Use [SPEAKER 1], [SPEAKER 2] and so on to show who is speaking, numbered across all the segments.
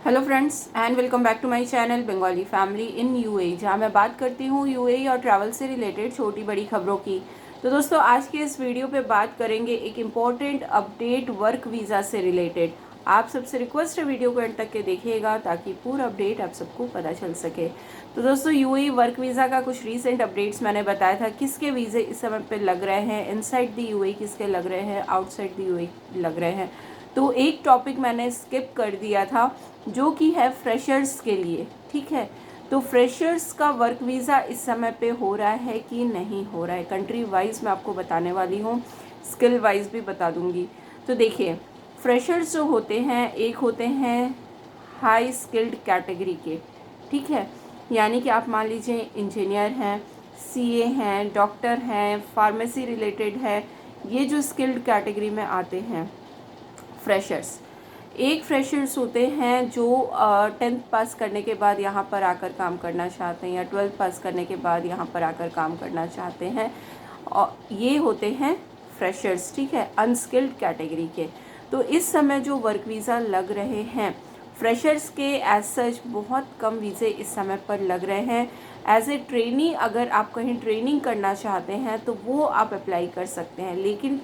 [SPEAKER 1] Hello friends and welcome back to my channel Bengali family in UAE, जहां मैं बात करती हूं यूएई और ट्रैवल से रिलेटेड छोटी बड़ी खबरों की। तो दोस्तों, आज के इस वीडियो पे बात करेंगे एक इम्पॉर्टेंट अपडेट वर्क वीज़ा से रिलेटेड। आप सबसे रिक्वेस्ट है वीडियो को एंड तक के देखिएगा ताकि पूरा अपडेट आप सबको पता चल सके। तो दोस्तों, यूएई वर्क वीज़ा का कुछ रीसेंट अपडेट्स मैंने बताया था, किसके वीज़े इस समय पे लग रहे हैं, इनसाइड द यूएई किसके लग रहे हैं, आउटसाइड द यूएई लग रहे हैं। तो एक टॉपिक मैंने स्किप कर दिया था जो कि है फ्रेशर्स के लिए। ठीक है, तो फ्रेशर्स का वर्क वीज़ा इस समय पे हो रहा है कि नहीं हो रहा है, कंट्री वाइज मैं आपको बताने वाली हूँ, स्किल वाइज भी बता दूँगी। तो देखिए, फ्रेशर्स जो होते हैं, एक होते हैं हाई स्किल्ड कैटेगरी के। ठीक है, यानी कि आप मान लीजिए इंजीनियर हैं, सीए हैं, डॉक्टर हैं, फार्मेसी रिलेटेड है, ये जो स्किल्ड कैटेगरी में आते हैं फ्रेशर्स। एक फ्रेशर्स होते हैं जो 10th पास करने के बाद यहाँ पर आकर काम करना चाहते हैं या 12th पास करने के बाद यहाँ पर आकर काम करना चाहते हैं, और ये होते हैं फ्रेशर्स। ठीक है, अनस्किल्ड कैटेगरी के। तो इस समय जो वर्क वीज़ा लग रहे हैं फ्रेशर्स के, एज सच बहुत कम वीज़े इस समय पर लग रहे हैं। एज ए ट्रेनी अगर आप कहीं ट्रेनिंग करना चाहते हैं तो वो आप अप्लाई कर सकते हैं, लेकिन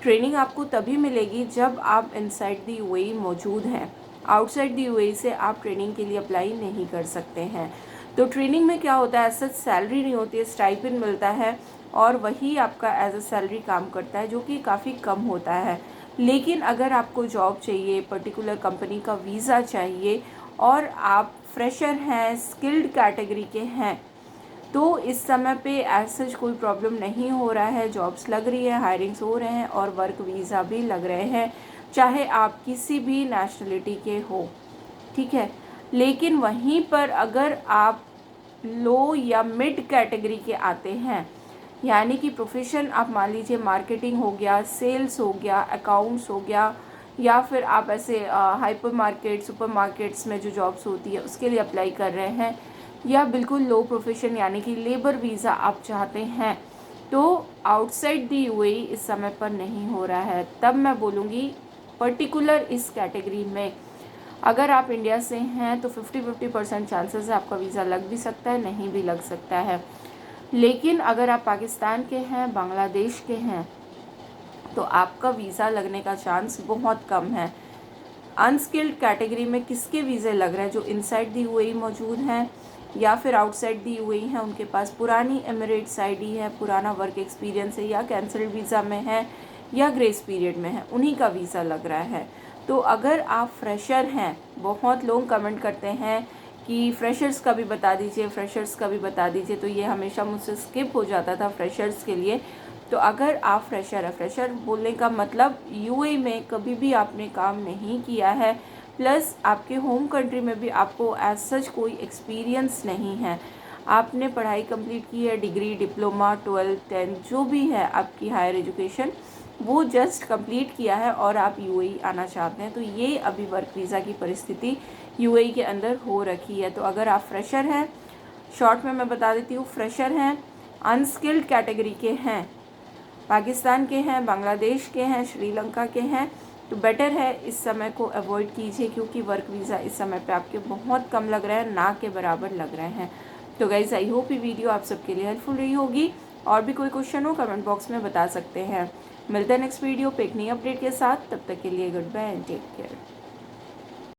[SPEAKER 1] ट्रेनिंग आपको तभी मिलेगी जब आप इनसाइड द यूएई मौजूद हैं। आउटसाइड द यूएई से आप ट्रेनिंग के लिए अप्लाई नहीं कर सकते हैं। तो ट्रेनिंग में क्या होता है, ऐसा सैलरी नहीं होती है, स्टाइपेंड मिलता है और वही आपका एज अ सैलरी काम करता है, जो कि काफ़ी कम होता है। लेकिन अगर आपको जॉब चाहिए, पर्टिकुलर कंपनी का वीज़ा चाहिए और आप फ्रेशर हैं, स्किल्ड कैटेगरी के हैं, तो इस समय पे एज सच कोई प्रॉब्लम नहीं हो रहा है। जॉब्स लग रही है, हायरिंग्स हो रहे हैं और वर्क वीज़ा भी लग रहे हैं, चाहे आप किसी भी नेशनलिटी के हो। ठीक है, लेकिन वहीं पर अगर आप लो या मिड कैटेगरी के आते हैं, यानी कि प्रोफेशन आप मान लीजिए मार्केटिंग हो गया, सेल्स हो गया, अकाउंट्स हो गया, या फिर आप ऐसे हाइपर मार्केट, सुपर मार्केट्स में जो जॉब्स होती है उसके लिए अप्लाई कर रहे हैं, या बिल्कुल लो प्रोफेशन यानी कि लेबर वीज़ा आप चाहते हैं, तो आउटसाइड द यूएई इस समय पर नहीं हो रहा है। तब मैं बोलूँगी पर्टिकुलर इस कैटेगरी में अगर आप इंडिया से हैं तो 50-50% चांसेस है आपका वीज़ा लग भी सकता है, नहीं भी लग सकता है। लेकिन अगर आप पाकिस्तान के हैं, बांग्लादेश के हैं, तो आपका वीज़ा लगने का चांस बहुत कम है। अनस्किल्ड कैटेगरी में किसके वीज़े लग रहे हैं, जो इनसाइड द यूएई मौजूद हैं या फिर आउटसाइड द यूएई हैं, उनके पास पुरानी एमिरेट्स आईडी है, पुराना वर्क एक्सपीरियंस है, या कैंसल्ड वीज़ा में है या ग्रेस पीरियड में है, उन्हीं का वीज़ा लग रहा है। तो अगर आप फ्रेशर हैं, बहुत लोग कमेंट करते हैं कि फ्रेशर्स का भी बता दीजिए, फ्रेशर्स का भी बता दीजिए, तो ये हमेशा मुझसे स्किप हो जाता था फ्रेशर्स के लिए। तो अगर आप फ्रेशर है, फ्रेशर बोलने का मतलब यूएई में कभी भी आपने काम नहीं किया है, प्लस आपके होम कंट्री में भी आपको एज सच कोई एक्सपीरियंस नहीं है, आपने पढ़ाई कंप्लीट की है, डिग्री, डिप्लोमा, 12th 10th जो भी है आपकी हायर एजुकेशन, वो जस्ट कंप्लीट किया है और आप यूएई आना चाहते हैं, तो ये अभी वर्क वीज़ा की परिस्थिति यूएई के अंदर हो रखी है। तो अगर आप फ्रेशर हैं, शॉर्ट में मैं बता देती हूँ, फ्रेशर हैं, अनस्किल्ड कैटेगरी के हैं, पाकिस्तान के हैं, बांग्लादेश के हैं, श्रीलंका के हैं, तो बेटर है इस समय को अवॉइड कीजिए, क्योंकि वर्क वीज़ा इस समय पे आपके बहुत कम लग रहे हैं, ना के बराबर लग रहे हैं। तो गाइज, आई होप ये वीडियो आप सबके लिए हेल्पफुल रही होगी। और भी कोई क्वेश्चन हो कमेंट बॉक्स में बता सकते हैं। मिलते हैं नेक्स्ट वीडियो पे एक नई अपडेट के साथ, तब तक के लिए goodbye and take care.